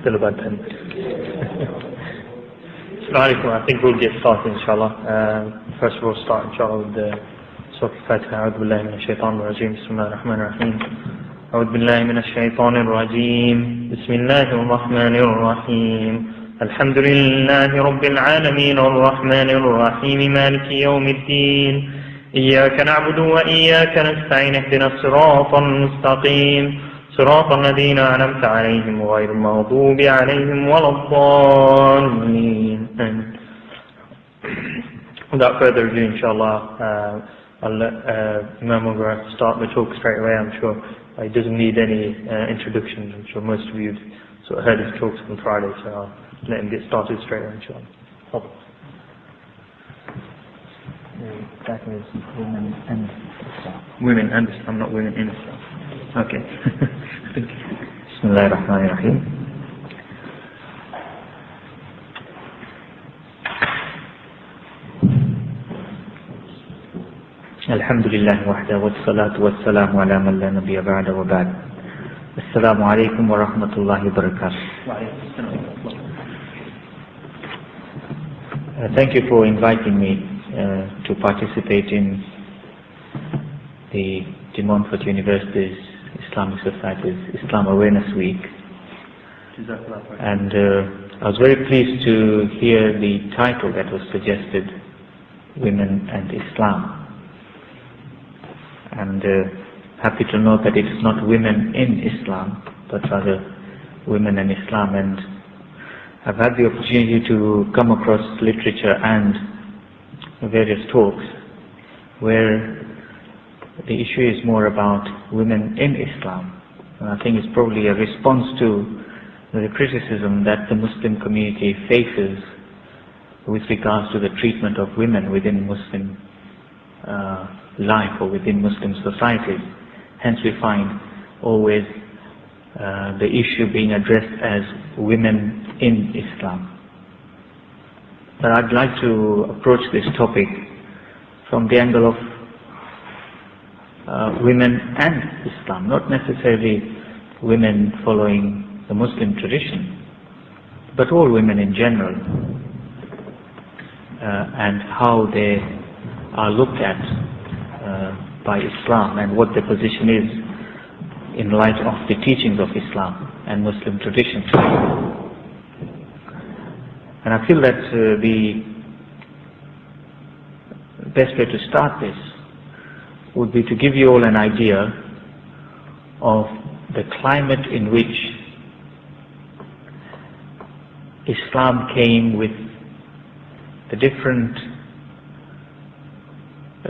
Still about 10 minutes. Assalamu alaikum. I think we'll get started, inshallah. First of all, start, inshallah, with the Surah Al-Fatiha. A'udhu billahi minash shaitanir rajeem. Bismillahir rahmanir rahim. A'udhu billahi minash shaitanir rajeem. Bismillahir rahmanir rahim. Alhamdulillahi rabbil alameen. Ar-Rahmanir Rahim. Maliki yawmiddin. إياك نعبد وإياك نستعين اهدنا الصراط المستقيم صراط الذين أنعمت عليهم غير المغضوب عليهم ولا الضالين. Without further ado, inshallah, I'll let Imam Mughra start the talk straight away. I'm sure he doesn't need any introduction. I'm sure most of you sort of heard his talks on Friday, so I'll let him get started straight away, inshallah. That is women and Islam. Women and Islam, not women in Islam. Okay. Bismillahir Rahmanir Rahim. Alhamdulillah wahda wa salatu wa salamu ala man la nabiyya ba'da wa ba'd. Assalamu alaikum wa rahmatullahi wa barakatuh. Thank you for inviting me to participate in the De Montfort University's Islamic Society's Islam Awareness Week. And I was very pleased to hear the title that was suggested, Women and Islam. And happy to know that it is not women in Islam, but rather women and Islam. And I've had the opportunity to come across literature and various talks where the issue is more about women in Islam. And I think it's probably a response to the criticism that the Muslim community faces with regards to the treatment of women within Muslim life or within Muslim societies. Hence we find always the issue being addressed as women in Islam. But I'd like to approach this topic from the angle of women and Islam, not necessarily women following the Muslim tradition, but all women in general, and how they are looked at by Islam and what their position is in light of the teachings of Islam and Muslim tradition. And I feel that the best way to start this would be to give you all an idea of the climate in which Islam came with the different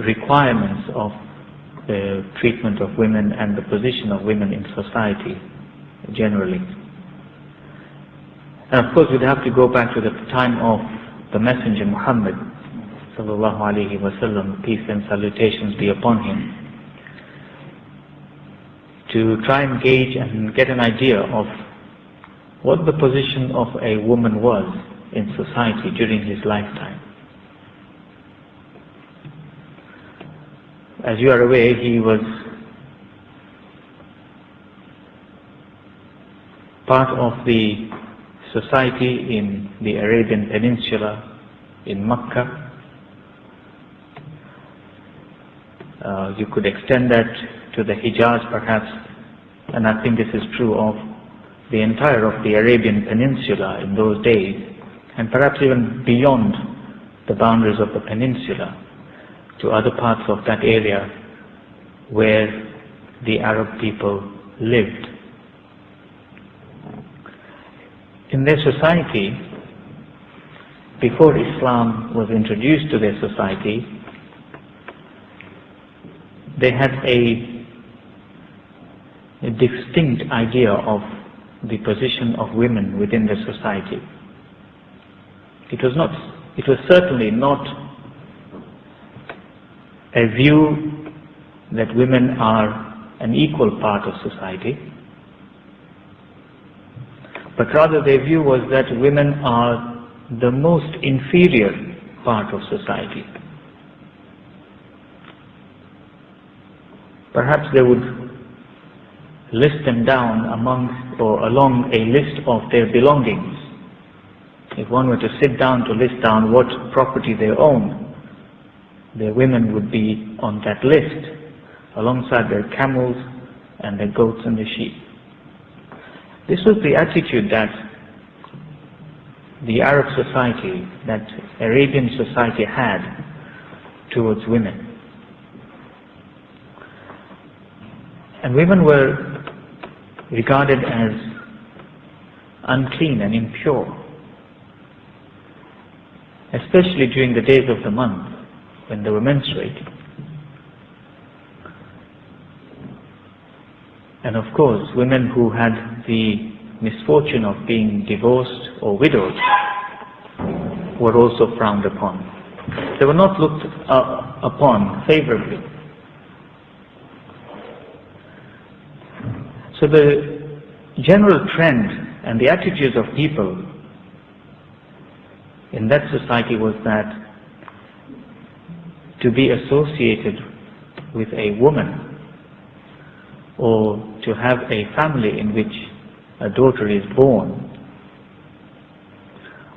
requirements of the treatment of women and the position of women in society generally. And of course we'd have to go back to the time of the Messenger Muhammad sallallahu alaihi wasallam, peace and salutations be upon him, to try and gauge and get an idea of what the position of a woman was in society during his lifetime. As you are aware, he was part of the society in the Arabian Peninsula, in Mecca. You could extend that to the Hijaz perhaps, and I think this is true of the entire of the Arabian Peninsula in those days, and perhaps even beyond the boundaries of the peninsula to other parts of that area where the Arab people lived. In their society, before Islam was introduced to their society, they had a distinct idea of the position of women within the society. It was certainly not a view that women are an equal part of society, but rather their view was that women are the most inferior part of society. Perhaps they would list them down amongst or along a list of their belongings. If one were to sit down to list down what property they own, their women would be on that list, alongside their camels and their goats and their sheep. This was the attitude that the Arab society, that Arabian society had towards women. And women were regarded as unclean and impure, especially during the days of the month when they were menstruating. And of course, women who had the misfortune of being divorced or widowed were also frowned upon. They were not looked upon favorably. So the general trend and the attitudes of people in that society was that to be associated with a woman or to have a family in which a daughter is born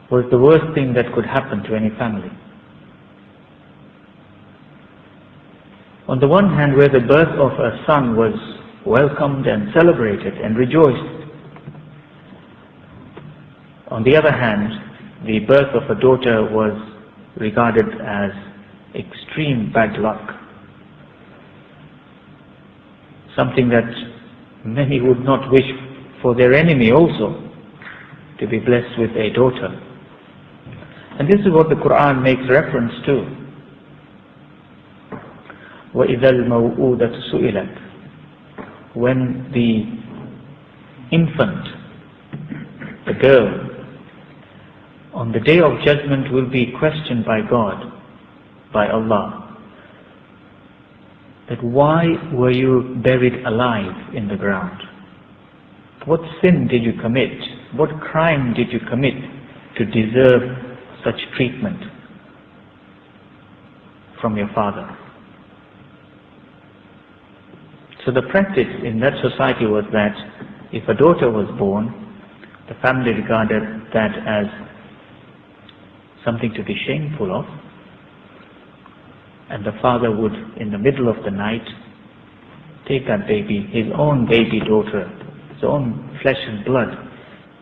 was the worst thing that could happen to any family. On the one hand, where the birth of a son was welcomed and celebrated and rejoiced, on the other hand, the birth of a daughter was regarded as extreme bad luck, something that many would not wish for their enemy also, to be blessed with a daughter. And this is what the Quran makes reference to. وَإِذَا الْمَوْءُودَةُ سُئِلَتْ, when the infant, the girl, on the day of judgment will be questioned by God, by Allah, that why were you buried alive in the ground? What sin did you commit? What crime did you commit to deserve such treatment from your father? So the practice in that society was that if a daughter was born, the family regarded that as something to be shameful of, and the father would, in the middle of the night, take that baby, his own baby daughter, his own flesh and blood,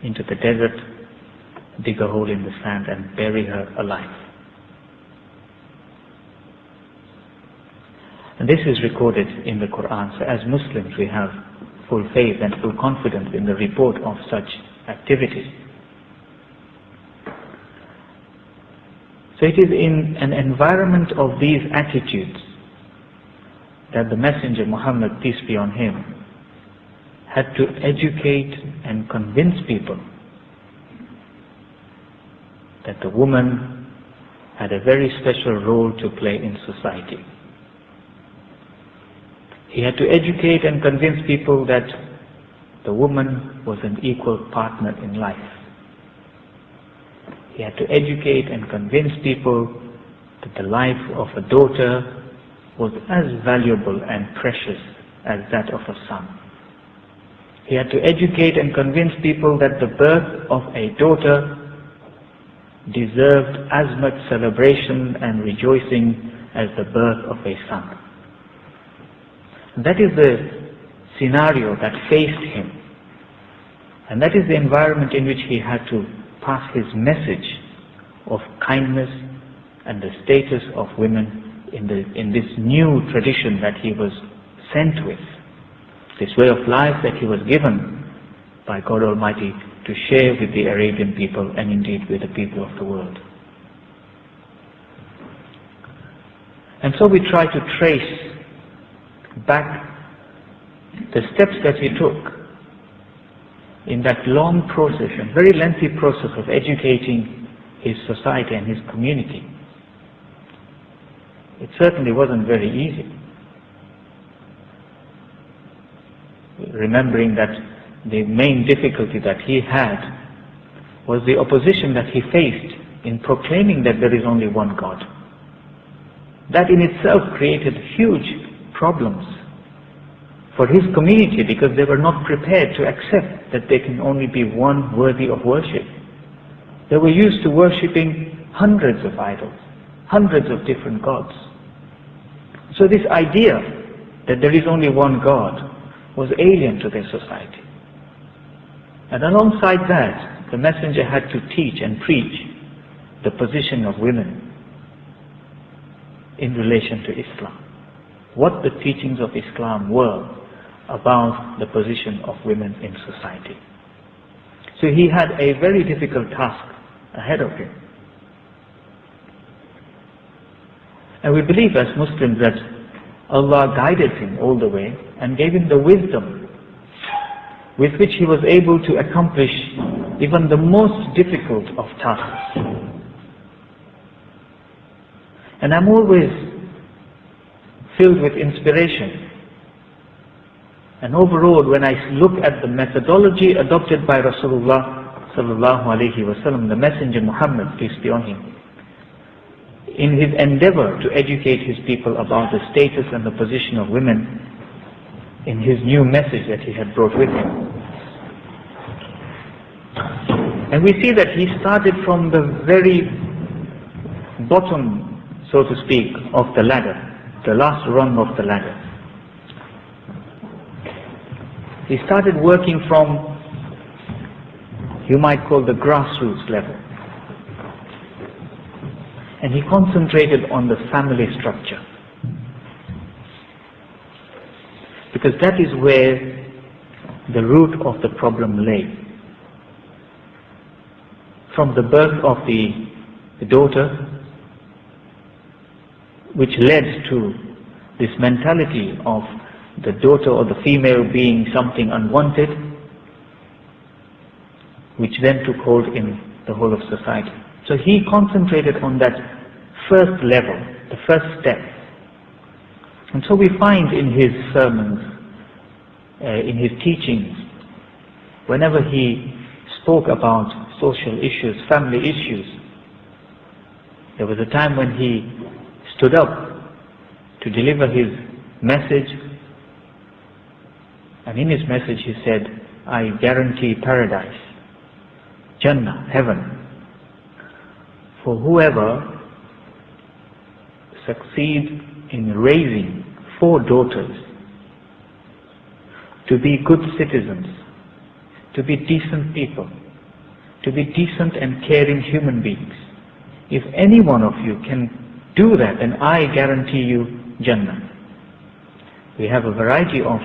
into the desert, dig a hole in the sand and bury her alive. And this is recorded in the Quran. So as Muslims we have full faith and full confidence in the report of such activities. So it is in an environment of these attitudes that the Messenger Muhammad, peace be on him, had to educate and convince people that the woman had a very special role to play in society. He had to educate and convince people that the woman was an equal partner in life. He had to educate and convince people that the life of a daughter was as valuable and precious as that of a son. He had to educate and convince people that the birth of a daughter deserved as much celebration and rejoicing as the birth of a son. That is the scenario that faced him. And that is the environment in which he had to pass his message of kindness and the status of women in this new tradition that he was sent with, this way of life that he was given by God Almighty to share with the Arabian people and indeed with the people of the world. And so we try to trace back the steps that he took in that long process, and very lengthy process of educating his society and his community. It certainly wasn't very easy. Remembering that the main difficulty that he had was the opposition that he faced in proclaiming that there is only one God. That in itself created huge problems for his community, because they were not prepared to accept that there can only be one worthy of worship. They were used to worshipping hundreds of idols, hundreds of different gods. So this idea that there is only one God was alien to their society. And alongside that, the messenger had to teach and preach the position of women in relation to Islam. What the teachings of Islam were about the position of women in society. So he had a very difficult task ahead of him. And we believe as Muslims that Allah guided him all the way and gave him the wisdom with which he was able to accomplish even the most difficult of tasks. And I'm always filled with inspiration. And overall, when I look at the methodology adopted by Rasulullah sallallahu alaihi wasallam, the Messenger Muhammad, peace be on him, in his endeavor to educate his people about the status and the position of women in his new message that he had brought with him. And we see that he started from the very bottom, so to speak, of the ladder, the last rung of the ladder. He started working from, you might call, the grassroots level. And he concentrated on the family structure. Because that is where the root of the problem lay. From the birth of the daughter, which led to this mentality of the daughter or the female being something unwanted, which then took hold in the whole of society. So he concentrated on that first level, the first step. And so we find in his sermons, in his teachings, whenever he spoke about social issues, family issues, there was a time when he stood up to deliver his message, and in his message he said, I guarantee paradise, Jannah, heaven, for whoever succeeds in raising 4 daughters to be good citizens, to be decent people, to be decent and caring human beings. If any one of you can do that, then I guarantee you Jannah. We have a variety of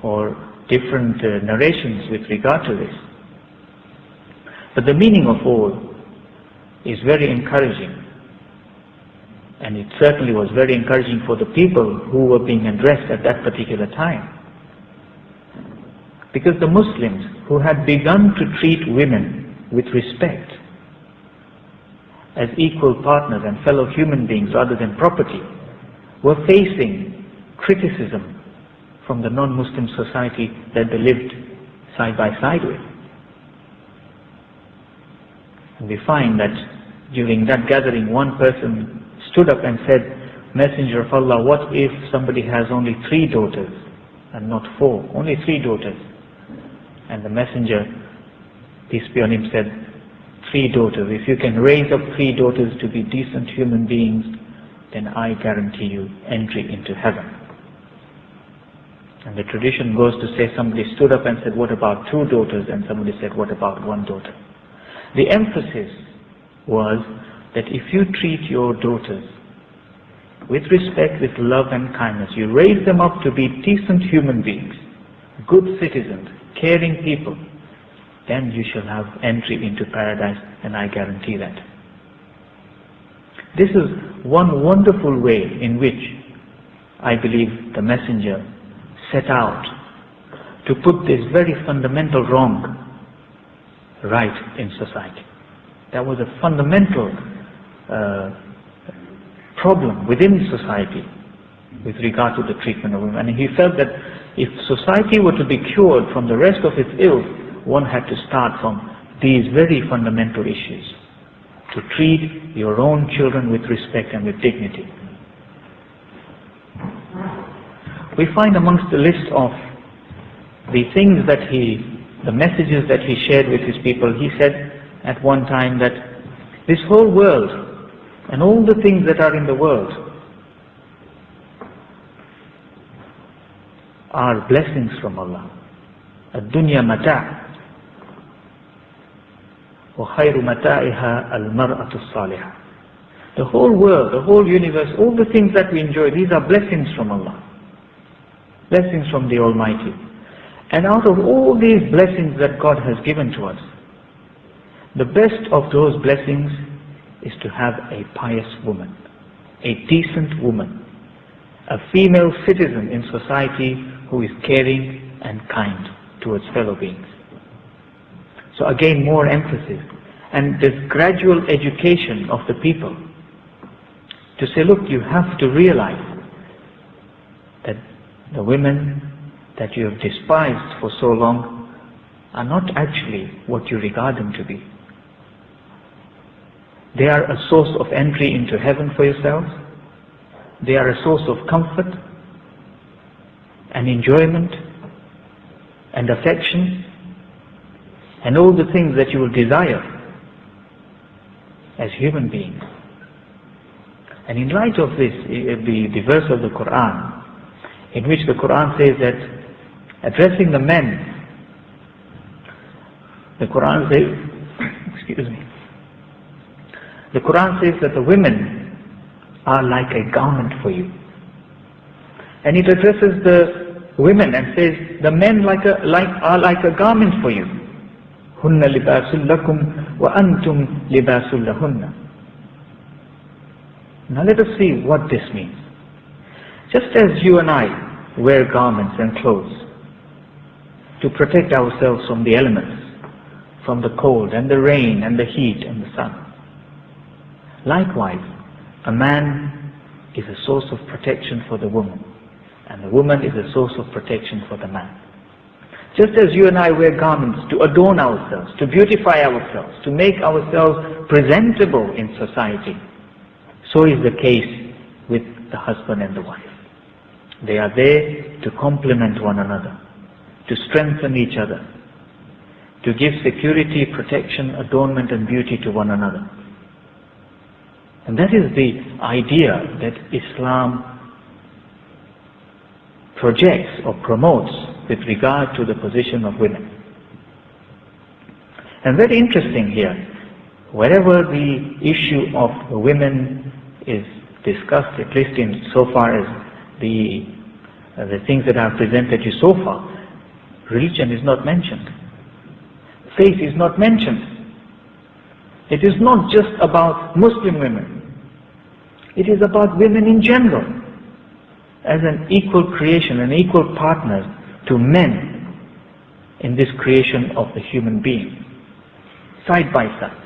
or different narrations with regard to this. But the meaning of all is very encouraging. And it certainly was very encouraging for the people who were being addressed at that particular time. Because the Muslims who had begun to treat women with respect as equal partners and fellow human beings rather than property were facing criticism from the non-Muslim society that they lived side by side with. And we find that during that gathering, one person stood up and said, Messenger of Allah, what if somebody has only 3 daughters and not 4, only 3 daughters? And the Messenger, peace be on him, said, 3 daughters. If you can raise up 3 daughters to be decent human beings, then I guarantee you entry into heaven. And the tradition goes to say somebody stood up and said, what about 2 daughters? And somebody said, what about 1 daughter? The emphasis was that if you treat your daughters with respect, with love and kindness, you raise them up to be decent human beings, good citizens, caring people, then you shall have entry into paradise, and I guarantee that. This is one wonderful way in which I believe the Messenger set out to put this very fundamental wrong right in society. That was a fundamental problem within society with regard to the treatment of women. And he felt that if society were to be cured from the rest of its ills, one had to start from these very fundamental issues, to treat your own children with respect and with dignity. We find amongst the list of the things that the messages that he shared with his people, he said at one time that this whole world and all the things that are in the world are blessings from Allah. الدنيا متاع وخير متاعها المرأة الصالحة. The whole world, the whole universe, all the things that we enjoy, these are blessings from Allah. Blessings from the Almighty. And out of all these blessings that God has given to us, the best of those blessings is to have a pious woman, a decent woman, a female citizen in society who is caring and kind towards fellow beings. So again, more emphasis. And this gradual education of the people to say, look, you have to realize that the women that you have despised for so long are not actually what you regard them to be. They are a source of entry into heaven for yourselves. They are a source of comfort and enjoyment and affection and all the things that you will desire as human beings. And in light of this, the verse of the Quran, in which the Quran says that, addressing the men, the Quran says, excuse me, the Quran says that the women are like a garment for you. And it addresses the women and says, the men are like a garment for you. هُنَّ لِبَاسٌ لَكُمْ وَأَنْتُمْ لِبَاسٌ لَهُنَّ. Now let us see what this means. Just as you and I wear garments and clothes to protect ourselves from the elements, from the cold and the rain and the heat and the sun, likewise, a man is a source of protection for the woman, and the woman is a source of protection for the man. Just as you and I wear garments to adorn ourselves, to beautify ourselves, to make ourselves presentable in society, so is the case with the husband and the wife. They are there to complement one another, to strengthen each other, to give security, protection, adornment and beauty to one another. And that is the idea that Islam projects or promotes with regard to the position of women. And very interesting here, wherever the issue of women is discussed, at least in so far as the things that I have presented you so far, religion is not mentioned. Faith is not mentioned. It is not just about Muslim women. It is about women in general, as an equal creation, an equal partner to men in this creation of the human being, side by side.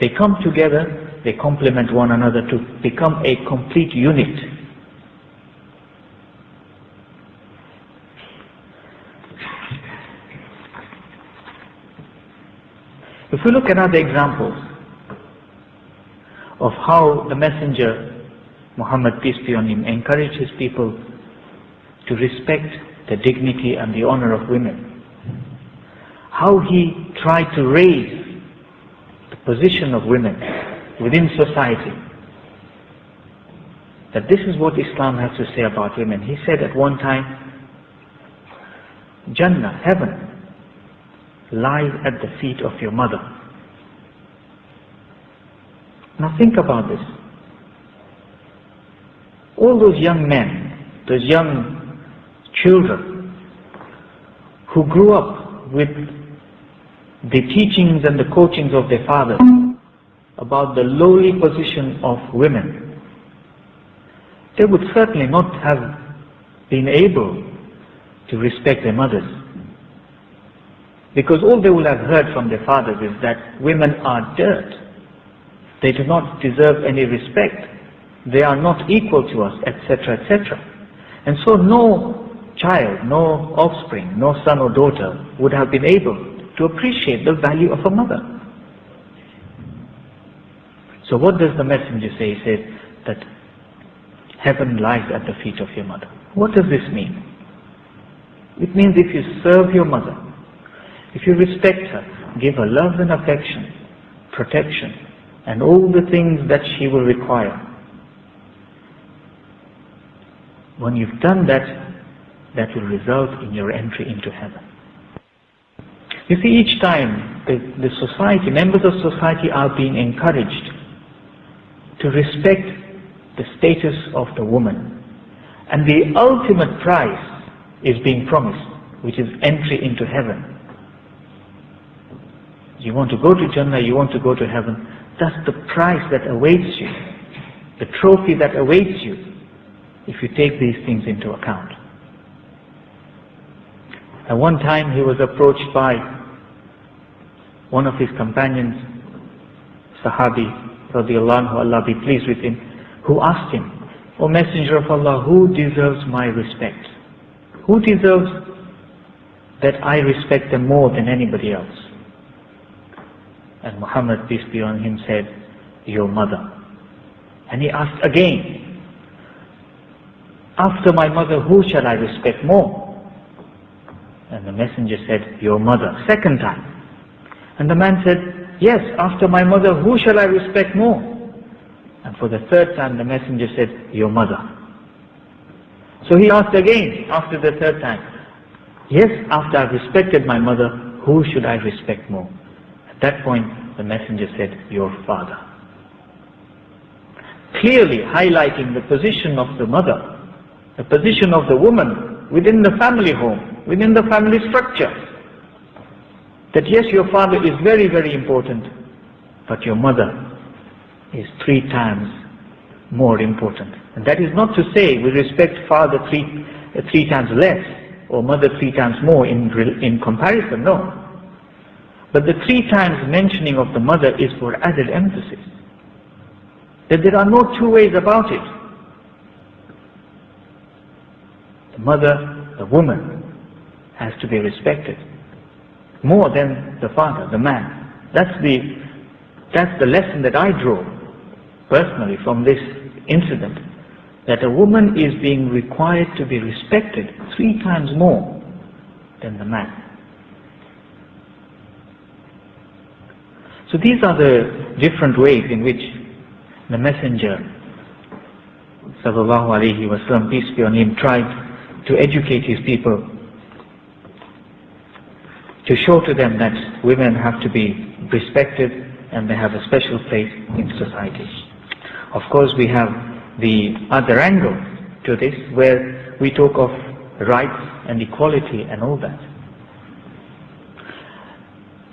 They come together, they complement one another to become a complete unit. If we look at other examples of how the Messenger Muhammad, peace be on him, encouraged his people to respect the dignity and the honor of women, how he tried to raise the position of women within society, that this is what Islam has to say about women. He said at one time, Jannah, heaven, lies at the feet of your mother. Now think about this. All those young men, those young children who grew up with the teachings and the coachings of their fathers about the lowly position of women, they would certainly not have been able to respect their mothers. Because all they will have heard from their fathers is that women are dirt. They do not deserve any respect. They are not equal to us, etc., etc. And so no child, no offspring, no son or daughter would have been able to appreciate the value of a mother. So what does the Messenger say? He says that heaven lies at the feet of your mother. What does this mean? It means if you serve your mother, if you respect her, give her love and affection, protection, and all the things that she will require. When you've done that, that will result in your entry into heaven. You see, each time the society, members of society are being encouraged to respect the status of the woman. And the ultimate prize is being promised, which is entry into heaven. You want to go to Jannah, you want to go to heaven. That's the prize that awaits you, the trophy that awaits you, if you take these things into account. At one time he was approached by one of his companions, Sahabi, radiallahu anhu, Allah be pleased with him, who asked him, O Messenger of Allah, who deserves my respect? Who deserves that I respect them more than anybody else? And Muhammad, peace be on him, said, your mother. And he asked again, after my mother, who shall I respect more? And the messenger said, your mother. Second time. And the man said, yes, after my mother, who shall I respect more? And for the third time, the messenger said, your mother. So he asked again, after the third time, yes, after I've respected my mother, who should I respect more? At that point, the messenger said, your father. Clearly highlighting the position of the mother, the position of the woman within the family home, within the family structure. That yes, your father is very, very important, but your mother is 3 times more important. And that is not to say we respect father three times less or mother 3 times more in comparison, no. But the 3 times mentioning of the mother is for added emphasis. That there are no 2 ways about it. The mother, the woman, has to be respected more than the father, the man. That's the lesson that I draw personally from this incident, that a woman is being required to be respected 3 times more than the man. So these are the different ways in which the Messenger sallallahu alaihi wasallam, peace be on him, tried to educate his people, to show to them that women have to be respected and they have a special place in society. Of course, we have the other angle to this, where we talk of rights and equality and all that.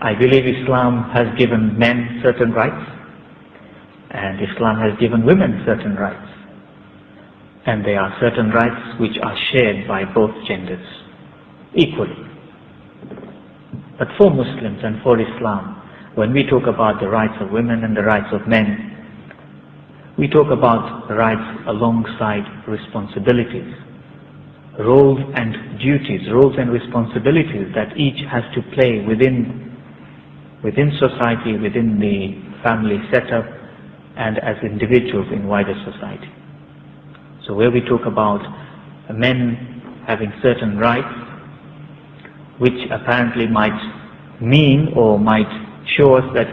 I believe Islam has given men certain rights, and Islam has given women certain rights. And there are certain rights which are shared by both genders equally. But for Muslims and for Islam, when we talk about the rights of women and the rights of men, we talk about rights alongside responsibilities, roles and duties, roles and responsibilities that each has to play within society, within the family setup, and as individuals in wider society. So where we talk about men having certain rights, which apparently might mean or might show us that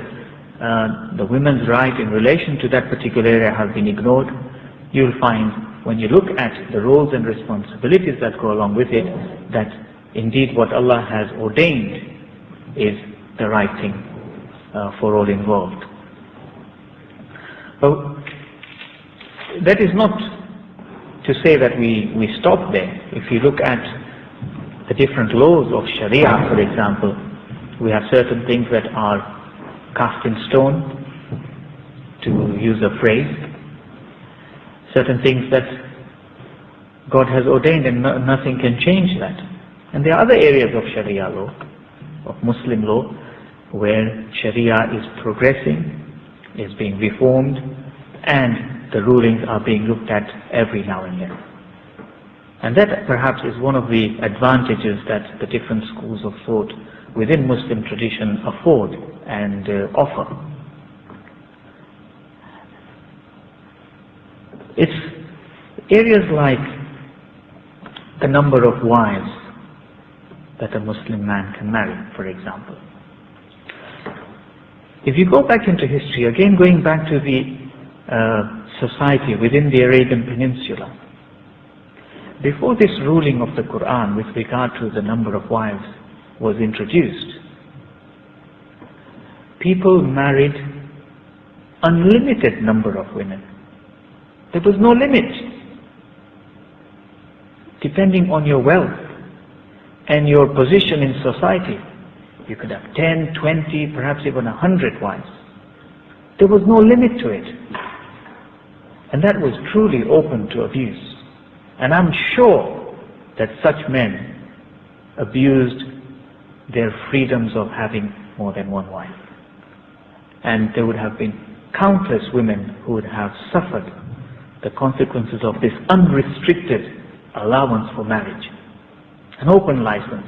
the women's right in relation to that particular area have been ignored, you'll find when you look at the roles and responsibilities that go along with it, that indeed what Allah has ordained is the right thing for all involved. But that is not to say that we stop there. If you look at the different laws of Sharia, for example, we have certain things that are cast in stone, to use a phrase, certain things that God has ordained and nothing can change that. And there are other areas of Sharia law, of Muslim law, where Sharia is progressing, is being reformed, and the rulings are being looked at every now and then. And that perhaps is one of the advantages that the different schools of thought within Muslim tradition afford and offer. It's areas like the number of wives that a Muslim man can marry, for example. If you go back into history, again going back to the society within the Arabian Peninsula, before this ruling of the Quran with regard to the number of wives was introduced, people married unlimited number of women. There was no limit. Depending on your wealth and your position in society, you could have 10, 20, perhaps even 100 wives. There was no limit to it. And that was truly open to abuse. And I'm sure that such men abused their freedoms of having more than one wife. And there would have been countless women who would have suffered the consequences of this unrestricted allowance for marriage, an open license.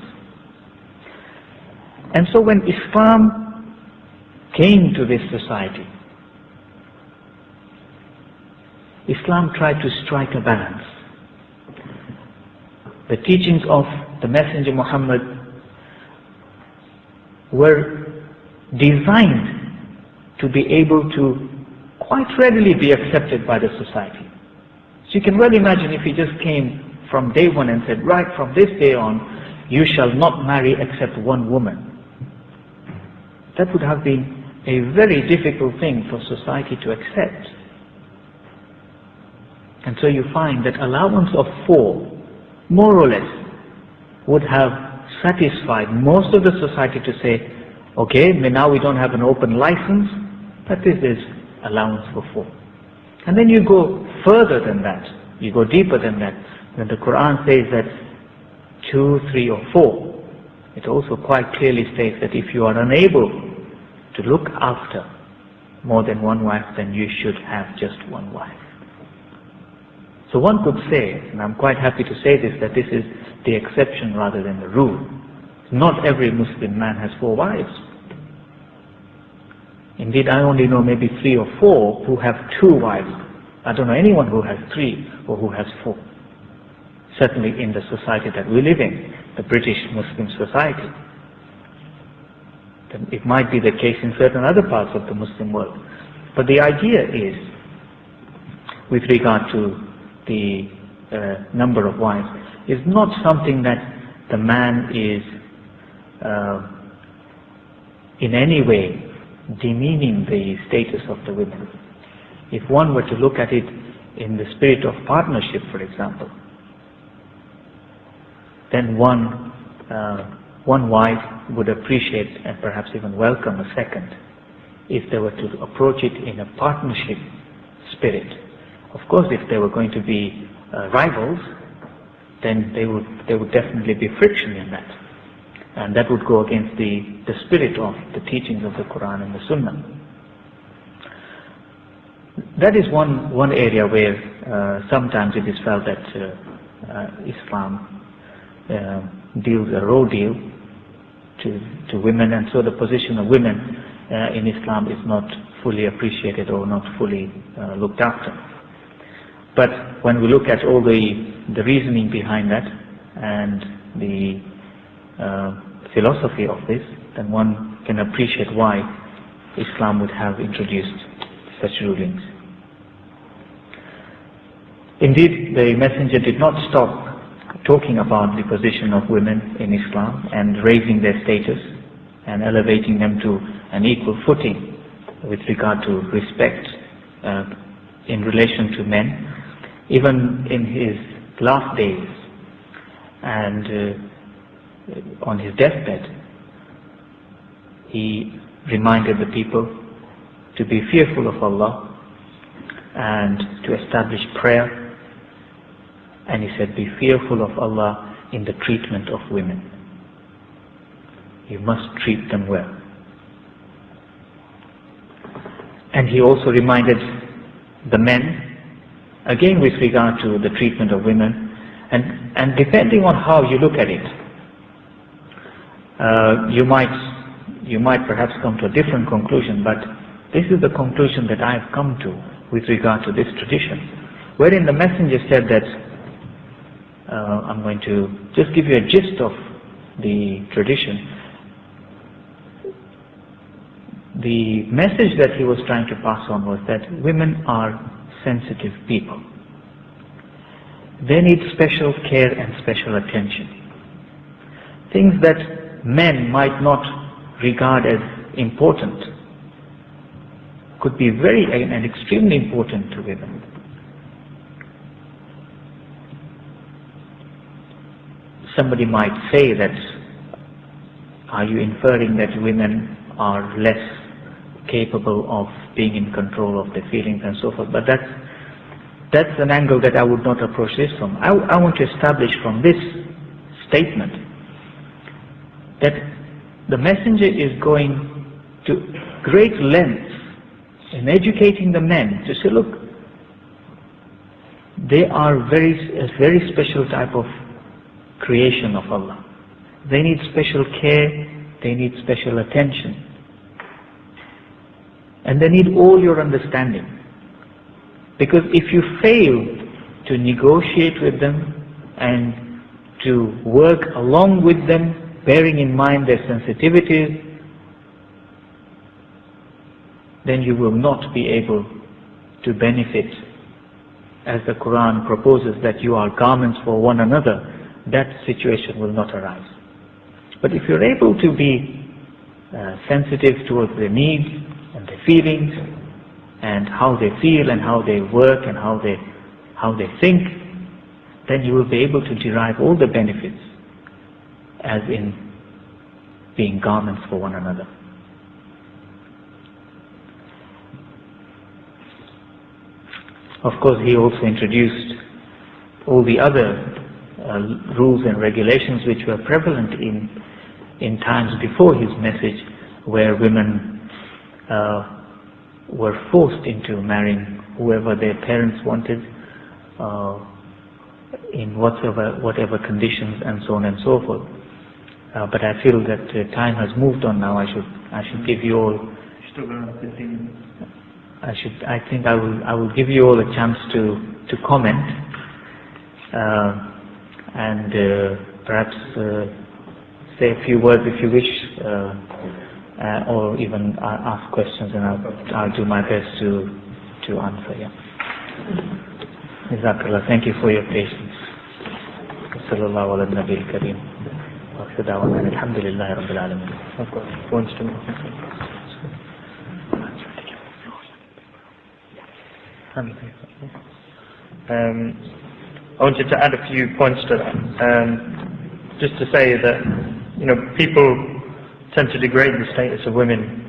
And so when Islam came to this society, Islam tried to strike a balance. The teachings of the Messenger Muhammad were designed to be able to quite readily be accepted by the society. So you can well imagine if he just came from day one and said, right from this day on, you shall not marry except one woman. That would have been a very difficult thing for society to accept. And so you find that allowance of 4, more or less, would have satisfied most of the society to say, okay, now we don't have an open license, but this is allowance for 4. And then you go further than that, you go deeper than that. When the Quran says that 2, 3 or 4, it also quite clearly states that if you are unable to look after more than one wife, then you should have just one wife. So one could say, and I'm quite happy to say this, that this is the exception rather than the rule. Not every Muslim man has 4 wives. Indeed, I only know maybe 3 or 4 who have 2 wives. I don't know anyone who has 3 or who has 4. Certainly in the society that we live in, the British Muslim society. Then it might be the case in certain other parts of the Muslim world. But the idea is, with regard to the number of wives, is not something that the man is in any way demeaning the status of the women. If one were to look at it in the spirit of partnership, for example, then one wife would appreciate and perhaps even welcome a second if they were to approach it in a partnership spirit. Of course, if they were going to be rivals, then there would definitely be friction in that. And that would go against the spirit of the teachings of the Quran and the Sunnah. That is one area where sometimes it is felt that Islam deals a raw deal to women, and so the position of women in Islam is not fully appreciated or not fully looked after. But when we look at all the reasoning behind that and the philosophy of this, then one can appreciate why Islam would have introduced such rulings. Indeed, the Messenger did not stop talking about the position of women in Islam and raising their status and elevating them to an equal footing with regard to respect in relation to men. Even in his last days and on his deathbed, he reminded the people to be fearful of Allah and to establish prayer. And he said, be fearful of Allah in the treatment of women. You must treat them well. And he also reminded the men, again with regard to the treatment of women, and depending on how you look at it, you might perhaps come to a different conclusion, but this is the conclusion that I have come to with regard to this tradition, wherein the Messenger said that, I'm going to just give you a gist of the tradition, the message that he was trying to pass on was that women are sensitive people. They need special care and special attention. Things that men might not regard as important could be very and extremely important to women. Somebody might say that, are you inferring that women are less capable of being in control of their feelings and so forth? But that's an angle that I would not approach this from. I want to establish from this statement that the messenger is going to great lengths in educating the men to say, look, they are a very special type of creation of Allah. They need special care, they need special attention, and they need all your understanding. Because if you fail to negotiate with them and to work along with them, bearing in mind their sensitivities, then you will not be able to benefit, as the Quran proposes, that you are garments for one another. That situation will not arise. But if you're able to be sensitive towards their needs and their feelings and how they feel and how they work and how they think, then you will be able to derive all the benefits as in being garments for one another. Of course, he also introduced all the other rules and regulations which were prevalent in times before his message, where women were forced into marrying whoever their parents wanted, in whatever conditions, and so on and so forth. But I feel that time has moved on now. I should give you all. I think I will give you all a chance to comment and perhaps say a few words if you wish, or even ask questions, and I'll do my best to answer. Yeah. Jazakallah. Thank you for your patience. Sallallahu ala nabi al-kareem. Wa da'wana alhamdulillahi rabbil alamin. I wanted to add a few points to that. Just to say that, people tend to degrade the status of women,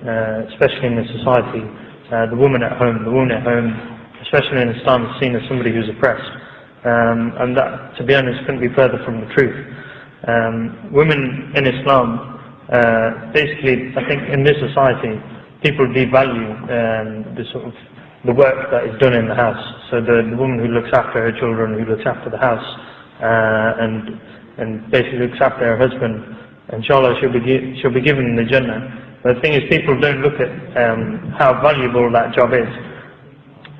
especially in the society. The woman at home, especially in Islam, is seen as somebody who's oppressed. And that, to be honest, couldn't be further from the truth. Women in Islam, basically, I think in this society, people devalue the work that is done in the house. So the woman who looks after her children, who looks after the house, and basically looks after her husband, inshallah she'll be given the Jannah. But the thing is, people don't look at how valuable that job is.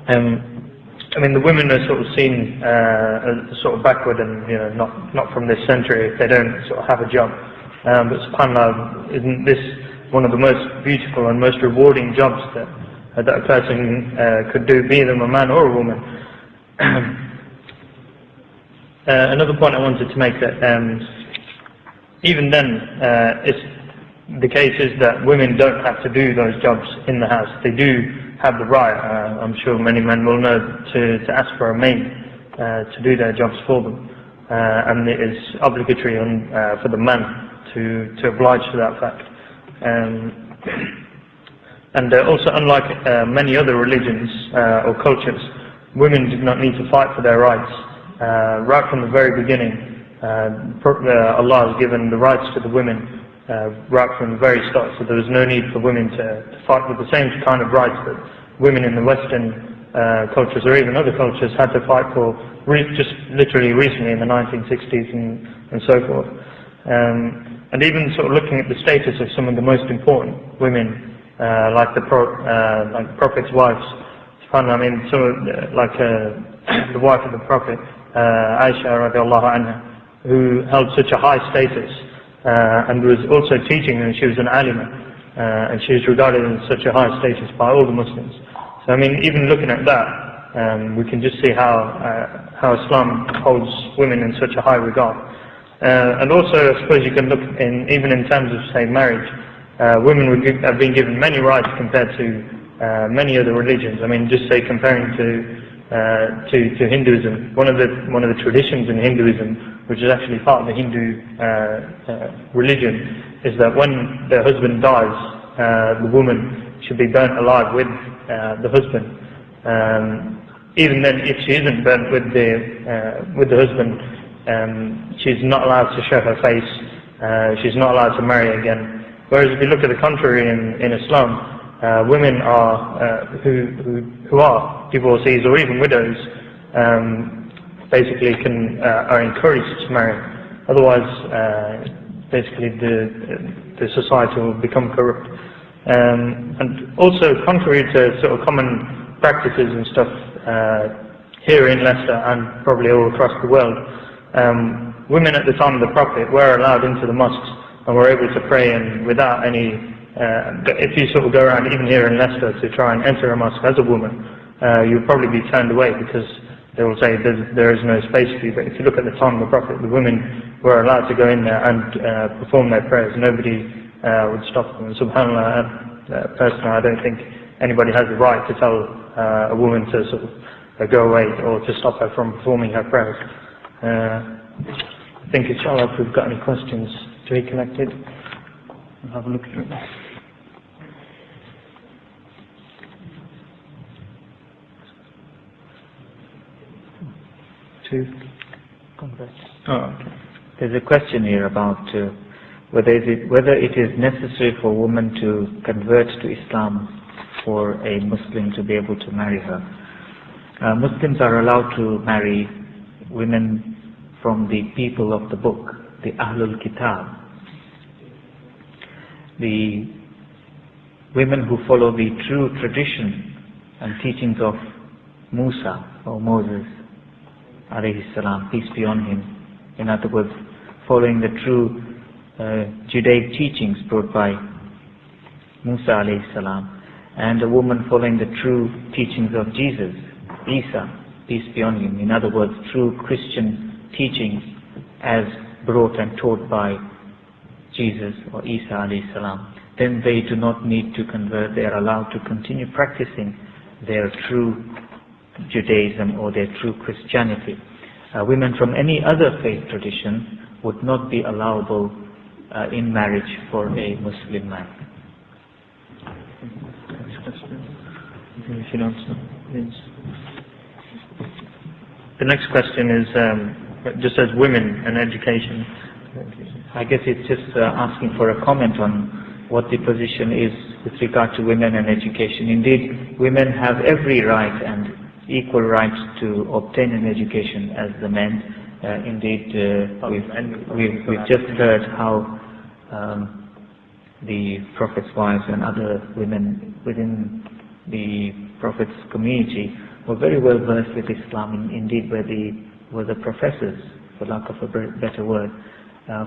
The women are sort of seen as sort of backward and not from this century if they don't sort of have a job. But subhanAllah, isn't this one of the most beautiful and most rewarding jobs that a person could do, be them a man or a woman? Another point I wanted to make, that even then, the case is that women don't have to do those jobs in the house. They do have the right, I'm sure many men will know, to ask for a maid to do their jobs for them. And it is obligatory for the man to oblige to that fact. And also, unlike many other religions or cultures, women did not need to fight for their rights. Right from the very beginning, Allah has given the rights to the women right from the very start, so there was no need for women to fight with the same kind of rights that women in the Western cultures or even other cultures had to fight for just literally recently in the 1960s and so forth. And even sort of looking at the status of some of the most important women, like the Prophet's wives, like the wife of the Prophet, Aisha radiallahu anha, who held such a high status and was also teaching, and she was an alima, and she was regarded in such a high status by all the Muslims. So I mean, even looking at that, we can just see how Islam holds women in such a high regard. And also, I suppose you can look even in terms of, say, marriage. Women have been given many rights compared to many other religions. I mean, just say comparing to Hinduism. One of the traditions in Hinduism, which is actually part of the Hindu religion, is that when the husband dies, the woman should be burnt alive with the husband. Even then, if she isn't burnt with the husband, she's not allowed to show her face. She's not allowed to marry again. Whereas if you look at the contrary in Islam, women are who are divorcees or even widows, basically are encouraged to marry. Otherwise, basically the society will become corrupt. And also, contrary to sort of common practices and stuff here in Leicester and probably all across the world, women at the time of the Prophet were allowed into the mosques and were able to pray, and without any, if you sort of go around even here in Leicester to try and enter a mosque as a woman, you'll probably be turned away because they will say there is no space for you. But if you look at the time of the Prophet, the women were allowed to go in there and perform their prayers. Nobody would stop them. And subhanAllah, personally, I don't think anybody has the right to tell a woman to sort of go away or to stop her from performing her prayers. I think inshallah, if we've got any questions to be collected, we'll have a look through it. Congrats. Oh, okay. There's a question here about whether it is necessary for a woman to convert to Islam for a Muslim to be able to marry her. Muslims are allowed to marry women from the people of the book, the Ahlul Kitab. The women who follow the true tradition and teachings of Musa or Moses alayhi salam, peace be on him. In other words, following the true Judaic teachings brought by Musa alayhi salam, and a woman following the true teachings of Jesus, Isa, peace be on him. In other words, true Christian teachings as brought and taught by Jesus or Isa alayhi salam, then they do not need to convert. They are allowed to continue practicing their true Judaism or their true Christianity. Women from any other faith tradition would not be allowable in marriage for a Muslim man. The next question is just as women and education. I guess it's just asking for a comment on what the position is with regard to women and education. Indeed, women have every right and equal right to obtain an education as the men. Indeed, we've just heard how the Prophet's wives and other women within the Prophet's community were very well versed with Islam. Indeed, were the professors, for lack of a better word,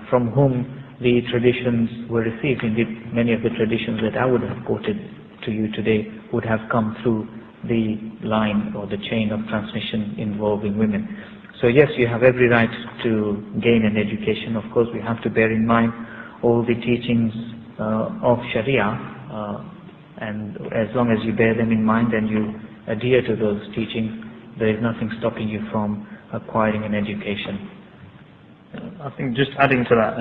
from whom the traditions were received. Indeed, many of the traditions that I would have quoted to you today would have come through the line or the chain of transmission involving women. So yes, you have every right to gain an education. Of course, we have to bear in mind all the teachings of Sharia, and as long as you bear them in mind and you adhere to those teachings, there is nothing stopping you from acquiring an education. I think just adding to that,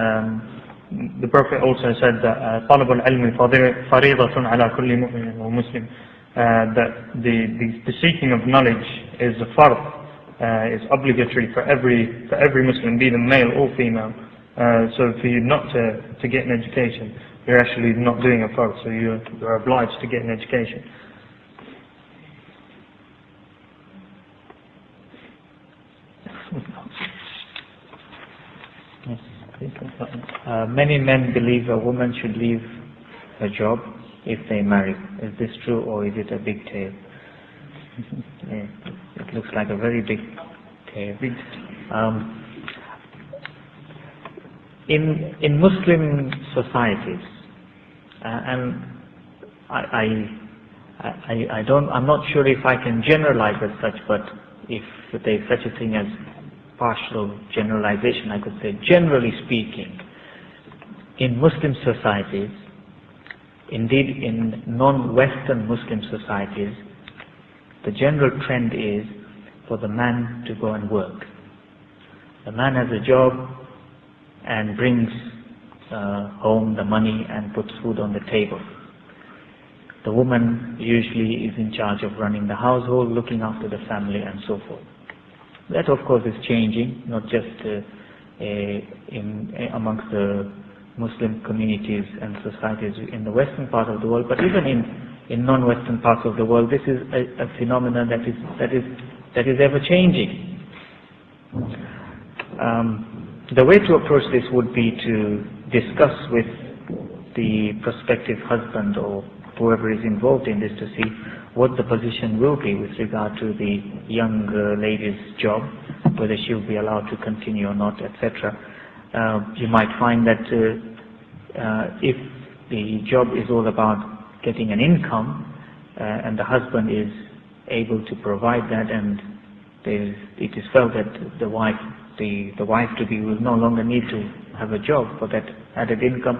the Prophet also said that طلب العلم فريضة على كل مؤمن ومسلم, that the seeking of knowledge is a fard, is obligatory for every Muslim, be them male or female. So for you not to get an education, you're actually not doing a fard, so you're obliged to get an education. Many men believe a woman should leave her job if they marry. Is this true, or is it a big tale? Yeah, it looks like a very big tale. in Muslim societies, and I'm not sure if I can generalize as such, but if there is such a thing as partial generalization, I could say, generally speaking, in Muslim societies, indeed in non-Western Muslim societies, the general trend is for the man to go and work. The man has a job and brings home the money and puts food on the table. The woman usually is in charge of running the household, looking after the family and so forth. That of course is changing, not just amongst the Muslim communities and societies in the Western part of the world, but even in non-Western parts of the world. This is a phenomenon that is ever changing. The way to approach this would be to discuss with the prospective husband or whoever is involved in this to see what the position will be with regard to the young lady's job, whether she will be allowed to continue or not, etc. You might find that if the job is all about getting an income and the husband is able to provide that, and it is felt that the wife to be will no longer need to have a job for that added income,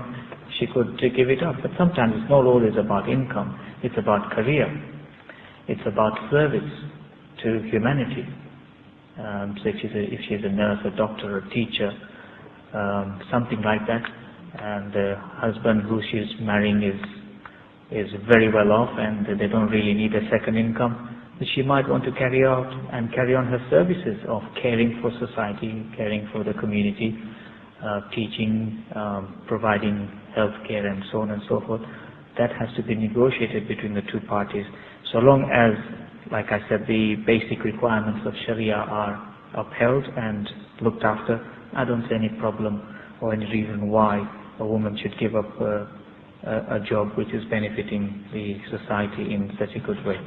she could give it up. But sometimes it's not always about income, it's about career, it's about service to humanity. So if she's a nurse, a doctor, a teacher, something like that, and the husband who she's marrying is very well off and they don't really need a second income, she might want to carry on her services of caring for society, caring for the community, teaching, providing health care and so on and so forth. That has to be negotiated between the two parties. So long as, like I said, the basic requirements of Sharia are upheld and looked after, I don't see any problem or any reason why a woman should give up a job which is benefiting the society in such a good way.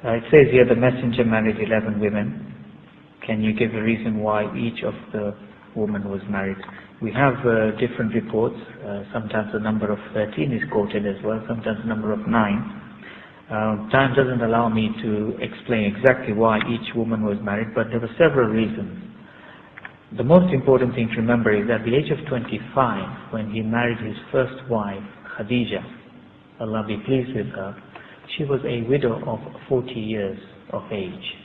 It says here the messenger married 11 women. Can you give a reason why each of the women was married? We have different reports. Sometimes the number of 13 is quoted as well, sometimes the number of 9. Time doesn't allow me to explain exactly why each woman was married, but there were several reasons. The most important thing to remember is at the age of 25, when he married his first wife, Khadija, Allah be pleased with her, she was a widow of 40 years of age.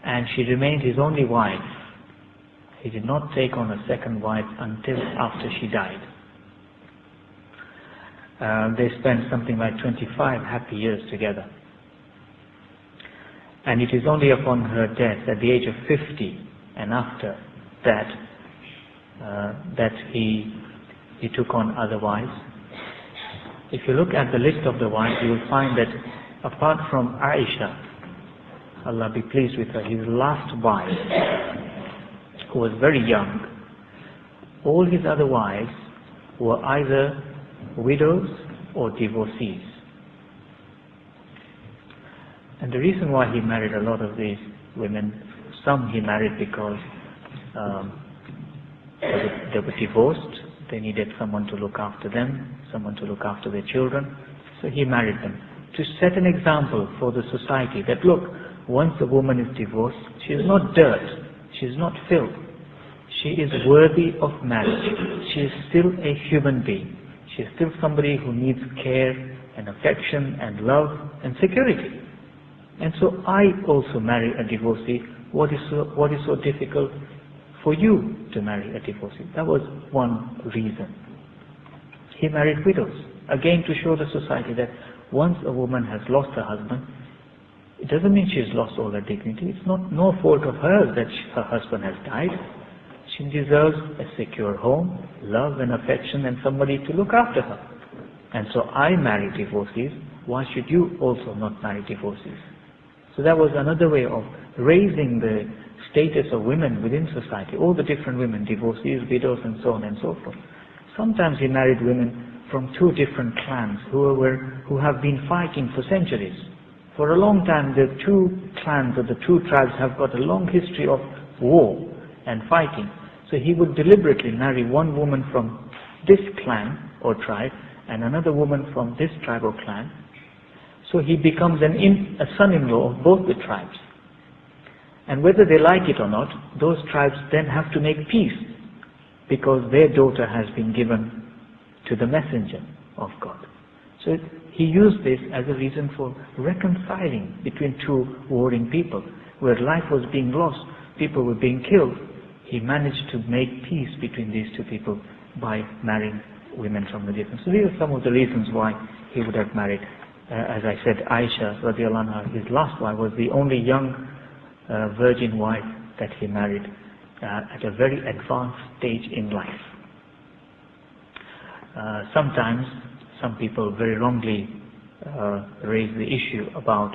And she remained his only wife. He did not take on a second wife until after she died. They spent something like 25 happy years together. And it is only upon her death at the age of 50 and after that he took on other wives. If you look at the list of the wives, you will find that apart from Aisha, Allah be pleased with her, his last wife, who was very young, all his other wives were either widows or divorcees. And the reason why he married a lot of these women, some he married because they were divorced, they needed someone to look after them, someone to look after their children, so he married them to set an example for the society that look, once a woman is divorced, she is not dirt, she is not filth, she is worthy of marriage, she is still a human being, she is still somebody who needs care and affection and love and security. And so I also marry a divorcee. What is so difficult for you to marry a divorcee? That was one reason. He married widows, again to show the society that once a woman has lost her husband, it doesn't mean she's lost all her dignity. It's no fault of hers that her husband has died. She deserves a secure home, love and affection, and somebody to look after her. And so I marry divorcees. Why should you also not marry divorcees? So that was another way of raising the status of women within society, all the different women, divorcees, widows, and so on and so forth. Sometimes he married women from two different clans who have been fighting for centuries. For a long time, the two clans or the two tribes have got a long history of war and fighting. So he would deliberately marry one woman from this clan or tribe and another woman from this tribe or clan. So he becomes a son-in-law of both the tribes. And whether they like it or not, those tribes then have to make peace because their daughter has been given to the messenger of God. So he used this as a reason for reconciling between two warring people. Where life was being lost, people were being killed, he managed to make peace between these two people by marrying women from the different. So these are some of the reasons why he would have married. As I said, Aisha radiallahu anha, his last wife, was the only young virgin wife that he married at a very advanced stage in life. Sometimes some people very wrongly raise the issue about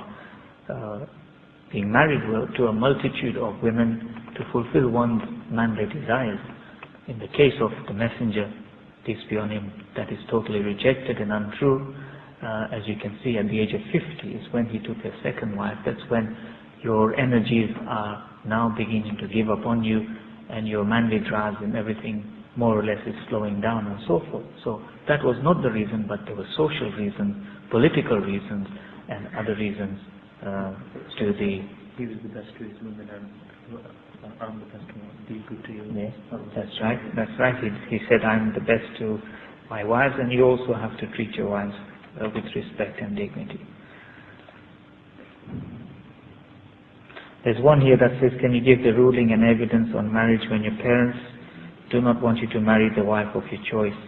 being married to a multitude of women to fulfill one's manly desires. In the case of the messenger, peace be on him, that is totally rejected and untrue. As you can see, at the age of 50 is when he took a second wife. That's when your energies are now beginning to give up on you, and your manly drives and everything more or less is slowing down and so forth. So that was not the reason, but there were social reasons, political reasons, and other reasons to the... He was the best to his women and I'm the best to be good to you. Yes, that's right. That's right. He said, I'm the best to my wives, and you also have to treat your wives with respect and dignity. There's one here that says, can you give the ruling and evidence on marriage when your parents do not want you to marry the wife of your choice,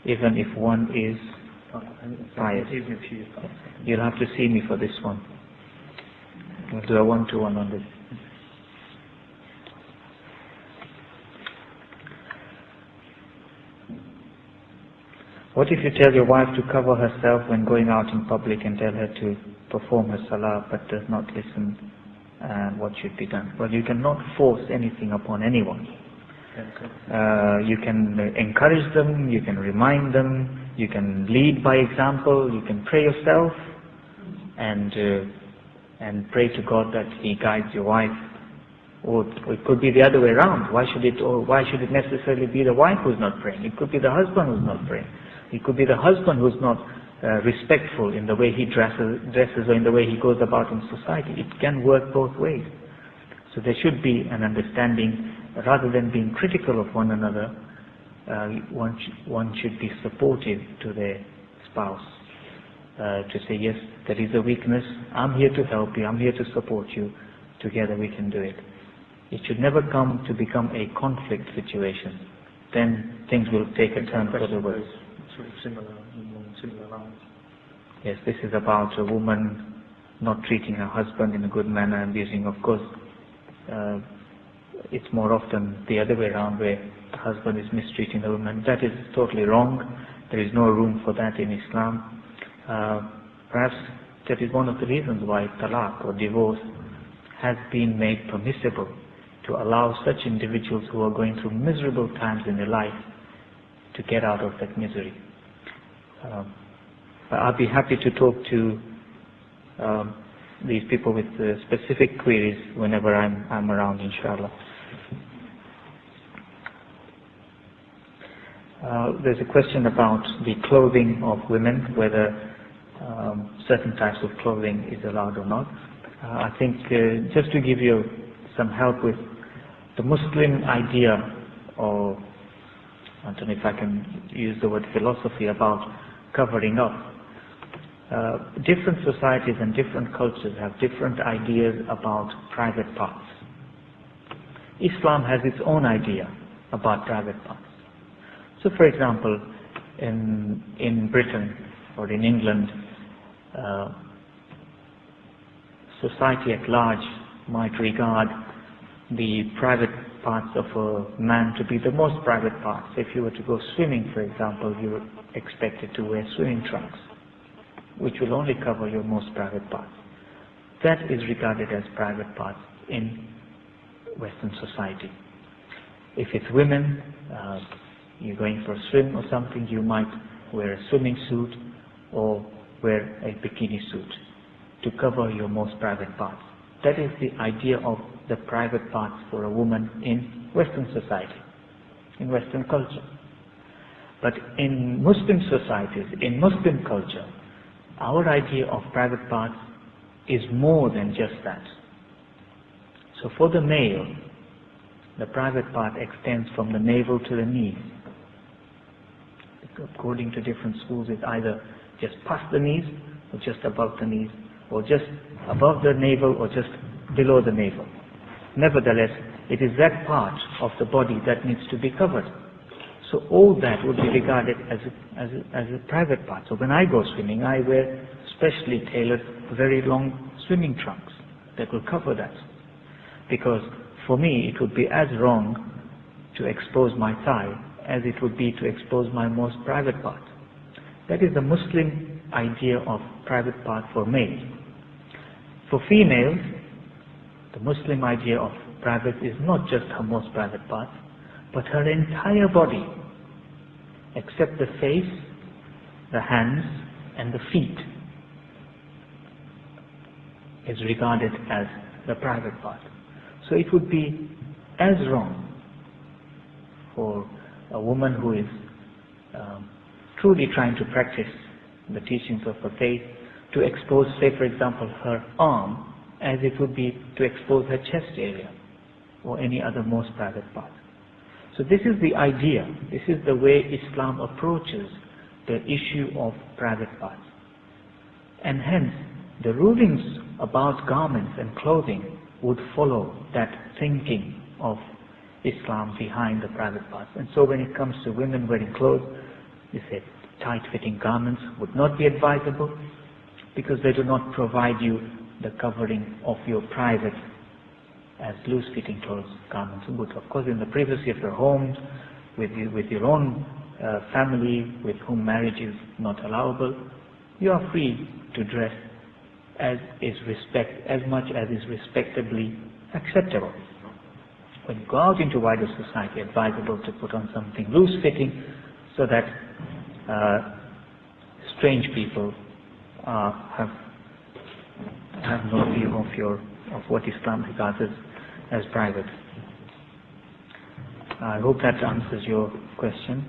even if one is pious? You'll have to see me for this one. We'll do a one-to-one on this. What if you tell your wife to cover herself when going out in public and tell her to perform her salah but does not listen? What should be done? Well, you cannot force anything upon anyone. You can encourage them, you can remind them, you can lead by example, you can pray yourself and pray to God that He guides your wife. Or it could be the other way around. Why should it necessarily be the wife who's not praying? It could be the husband who's not praying. It could be the husband who's not respectful in the way he dresses or in the way he goes about in society. It can work both ways. So there should be an understanding. Rather than being critical of one another, one should be supportive to their spouse. To say, yes, there is a weakness, I'm here to help you, I'm here to support you, together we can do it. It should never come to become a conflict situation. Then things will take a turn for the worse. Similar lines. Yes, this is about a woman not treating her husband in a good manner, abusing. Of course, it's more often the other way around, where the husband is mistreating the woman. That is totally wrong. There is no room for that in Islam. Perhaps that is one of the reasons why talaq or divorce has been made permissible, to allow such individuals who are going through miserable times in their life to get out of that misery. I'll be happy to talk to these people with specific queries whenever I'm around, inshallah. There's a question about the clothing of women, whether certain types of clothing is allowed or not. I think just to give you some help with the Muslim idea, or I don't know if I can use the word philosophy, about covering up. Different societies and different cultures have different ideas about private parts. Islam has its own idea about private parts. So for example, in Britain or in England, society at large might regard the private parts of a man to be the most private parts. If you were to go swimming, for example, you were expected to wear swimming trunks, which will only cover your most private parts. That is regarded as private parts in Western society. If it's women, you're going for a swim or something, you might wear a swimming suit or wear a bikini suit to cover your most private parts. That is the idea of the private parts for a woman in Western society, in Western culture. But in Muslim societies, in Muslim culture, our idea of private parts is more than just that. So for the male, the private part extends from the navel to the knees. According to different schools, it's either just past the knees, or just above the knees, or just above the navel, or just below the navel. Nevertheless, it is that part of the body that needs to be covered. So all that would be regarded as a private part. So when I go swimming, I wear specially tailored, very long swimming trunks that will cover that. Because for me, it would be as wrong to expose my thigh as it would be to expose my most private part. That is the Muslim idea of private part for males. For females, the Muslim idea of private is not just her most private part, but her entire body, except the face, the hands, and the feet, is regarded as the private part. So it would be as wrong for a woman who is truly trying to practice the teachings of her faith to expose, say for example, her arm, as it would be to expose her chest area or any other most private part. So this is the idea, this is the way Islam approaches the issue of private parts. And hence, the rulings about garments and clothing would follow that thinking of Islam behind the private parts. And so when it comes to women wearing clothes, they say tight-fitting garments would not be advisable because they do not provide you the covering of your private as loose-fitting clothes garments would. Of course, in the privacy of your homes, with your own family, with whom marriage is not allowable, you are free to dress as much as is respectably acceptable. When you go out into wider society, advisable to put on something loose-fitting so that strange people have no view of what Islam regards as private. I hope that answers your question.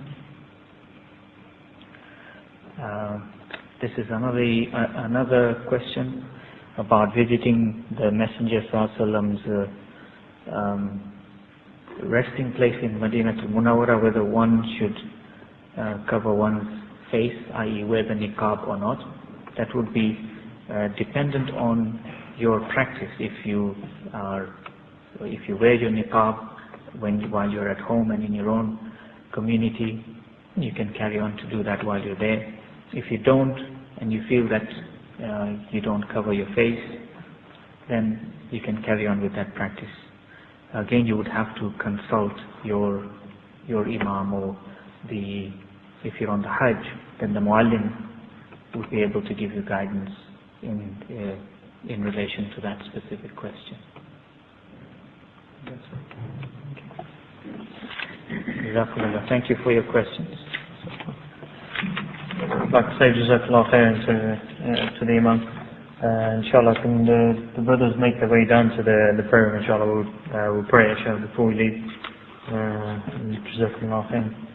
This is another question about visiting the Messenger Sallallahu Alaihi Wasallam's resting place in Madinatul Munawwara, whether one should cover one's face, i.e. wear the niqab or not. That would be dependent on your practice. If you wear your niqab while you're at home and in your own community, you can carry on to do that while you're there. If you don't, and you feel that you don't cover your face, then you can carry on with that practice. Again, you would have to consult your imam, or if you're on the Hajj, then the muallim would be able to give you guidance in relation to that specific question. That's it. Thank you for your questions. I'd like to say Jazakallah khairan to the Imam. Inshallah, can the brothers make their way down to the prayer room, inshallah, we'll pray inshallah before we leave. Jazakallah khairan.